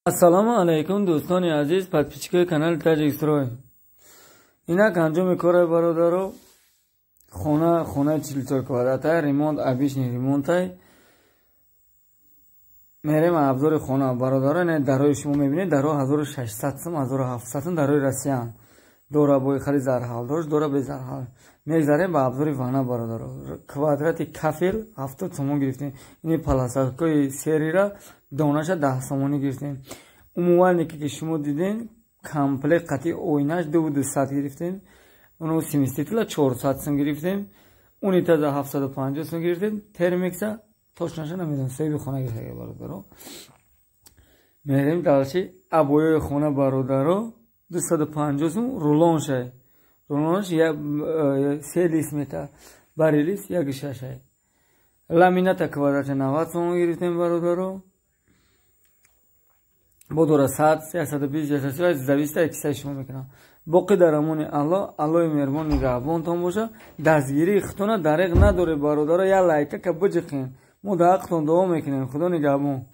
Ассалому алайкум дӯстони азиз, подписчикои канали Таҷикстрой. Инак анҷоми кори бародаро хона 44 квадратай ремонт обичный ремонтай. Мерем абзори хона бародаро. Не дарои шумо мебинед, даро 1600 сум 1700 сум дарои Россиян. Дора бои хари зарҳал дошт, дора бе зарҳал. Мегзарем ба абзори вана бародаро. Квадрати кафел 70 сомон гирифтем. Ини паласакои серира донаша 10 сомонӣ гирифтем. Умувалники ки шумо диден комплект қати ойнаш 2200 гирифтем. Оно семиститла 400 сум гирифтем. Унитаза 750 сум гирифтем. Термикса точноша намедонам, соҳиби хона гирифта бародаро. Мерем далчи абоёи хона бародаро 250 сум рулоншай. Рулонш 3 лисметр, бари лист 1.6. Ламината квадрати 90 сомон гирифтем бародаро. Бодора 100, 120, 130 зависит кисаи шумо мекунам. Боқи дарамони аллои меҳрубон нигаҳбонтон боша. Дастгирии хитона дариқ надоре бародаро. Я лайка ка биҷиқин. Мо дар ҳаққтон дуо мекунем. Худо нигаҳбон.